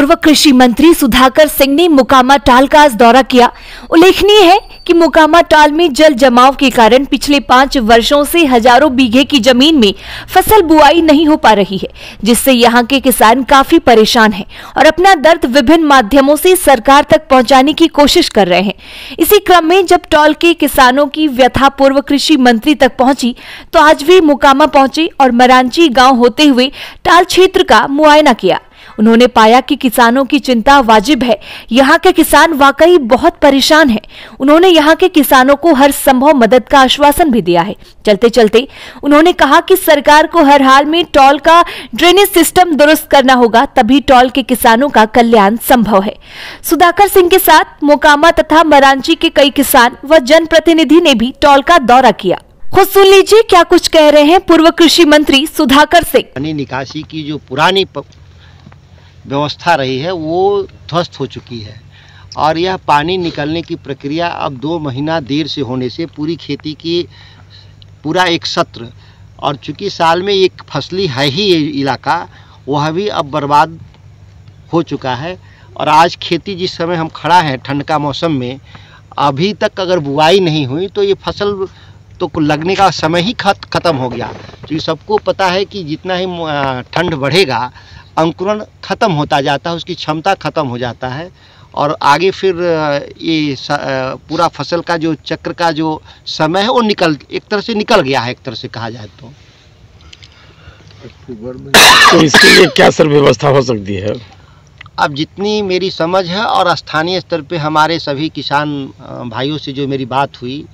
पूर्व कृषि मंत्री सुधाकर सिंह ने मोकामा टाल का आज दौरा किया। उल्लेखनीय है कि मोकामा टाल में जल जमाव के कारण पिछले 5 वर्षों से हजारों बीघे की जमीन में फसल बुआई नहीं हो पा रही है, जिससे यहाँ के किसान काफी परेशान हैं और अपना दर्द विभिन्न माध्यमों से सरकार तक पहुंचाने की कोशिश कर रहे हैं। इसी क्रम में जब टाल के किसानों की व्यथा पूर्व कृषि मंत्री तक पहुंची तो आज भी मोकामा पहुंचे और मरांची गाँव होते हुए टाल क्षेत्र का मुआयना किया। उन्होंने पाया कि किसानों की चिंता वाजिब है। यहाँ के किसान वाकई बहुत परेशान हैं। उन्होंने यहाँ के किसानों को हर संभव मदद का आश्वासन भी दिया है। चलते चलते उन्होंने कहा कि सरकार को हर हाल में टॉल का ड्रेनेज सिस्टम दुरुस्त करना होगा, तभी टॉल के किसानों का कल्याण संभव है। सुधाकर सिंह के साथ मोकामा तथा मरांची के कई किसान व जनप्रतिनिधि ने भी टॉल का दौरा किया। खुद सुन लीजिए क्या कुछ कह रहे हैं पूर्व कृषि मंत्री सुधाकर सिंह। पानी निकासी की जो पुरानी व्यवस्था रही है वो ध्वस्त हो चुकी है और यह पानी निकलने की प्रक्रिया अब 2 महीना देर से होने से पूरी खेती की पूरा एक सत्र, और चूंकि साल में एक फसली है ही ये इलाका, वह भी अब बर्बाद हो चुका है। और आज खेती जिस समय हम खड़ा है ठंड का मौसम में, अभी तक अगर बुआई नहीं हुई तो ये फसल तो लगने का समय ही ख़त्म हो गया। तो ये सबको पता है कि जितना ही ठंड बढ़ेगा अंकुरण ख़त्म होता जाता है, उसकी क्षमता ख़त्म हो जाता है और आगे फिर ये पूरा फसल का जो चक्र का जो समय है वो एक तरह से निकल गया है, एक तरह से कहा जाए तो। तो इसके लिए क्या सर व्यवस्था हो सकती है? अब जितनी मेरी समझ है और स्थानीय स्तर पे हमारे सभी किसान भाइयों से जो मेरी बात हुई,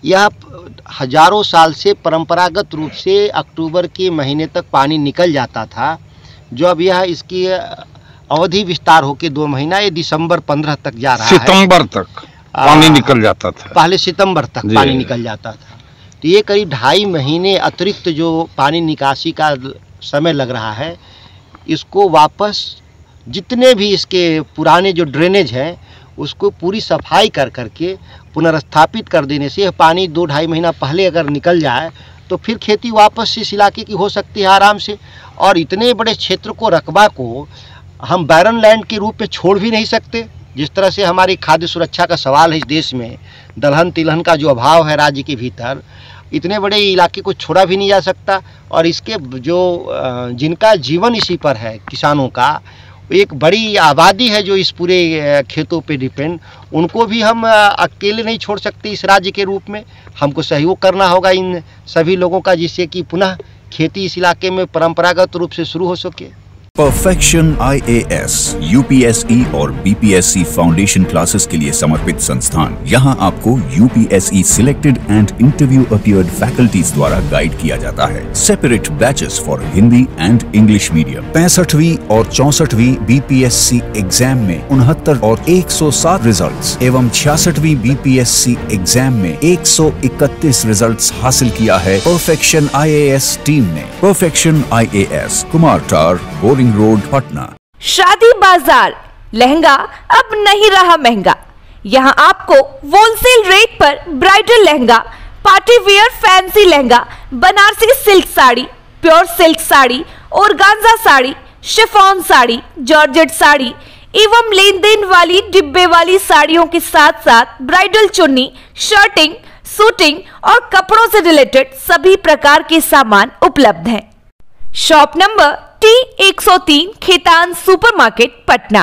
यह हजारों साल से परंपरागत रूप से अक्टूबर के महीने तक पानी निकल जाता था, जो अब यह इसकी अवधि विस्तार होकर 2 महीना ये दिसंबर 15 तक जा रहा है। सितंबर तक पानी निकल जाता था, पहले सितंबर तक पानी निकल जाता था। तो ये करीब 2.5 महीने अतिरिक्त जो पानी निकासी का समय लग रहा है, इसको वापस जितने भी इसके पुराने जो ड्रेनेज हैं उसको पूरी सफाई कर करके पुनर्स्थापित कर देने से यह पानी 2-2.5 महीना पहले अगर निकल जाए तो फिर खेती वापस इस इलाके की हो सकती है आराम से। और इतने बड़े क्षेत्र को, रकबा को हम बैरन लैंड के रूप में छोड़ भी नहीं सकते। जिस तरह से हमारी खाद्य सुरक्षा का सवाल है इस देश में, दलहन तिलहन का जो अभाव है राज्य के भीतर, इतने बड़े इलाके को छोड़ा भी नहीं जा सकता। और इसके जो जिनका जीवन इसी पर है, किसानों का एक बड़ी आबादी है जो इस पूरे खेतों पे डिपेंड, उनको भी हम अकेले नहीं छोड़ सकते इस राज्य के रूप में। हमको सहयोग करना होगा इन सभी लोगों का, जिससे कि पुनः खेती इस इलाके में परंपरागत रूप से शुरू हो सके। परफेक्शन IAS, UPSE और BPSC फाउंडेशन क्लासेस के लिए समर्पित संस्थान। यहाँ आपको UPSE selected and interview appeared faculties द्वारा गाइड किया जाता है। Separate batches for Hindi and English medium. 65वीं और 64वीं BPSC एग्जाम में 69 और 107 रिजल्ट्स एवं 66वीं BPSC एग्जाम में 131 रिजल्ट्स हासिल किया है परफेक्शन IAS टीम ने। परफेक्शन IAS, कुमार टार, बोरिंग रोड, पटना। शादी बाजार लहंगा अब नहीं रहा महंगा। यहाँ आपको होलसेल रेट पर bridal lehenga, party wear fancy lehenga, Banarasi silk sari, pure silk sari, organza sari, chiffon sari, georgette sari एवं लेन देन वाली डिब्बे वाली साड़ियों के साथ साथ ब्राइडल चुन्नी, शर्टिंग, सूटिंग और कपड़ों से रिलेटेड सभी प्रकार के सामान उपलब्ध हैं। Shop number T103, Khetan supermarket, Patna.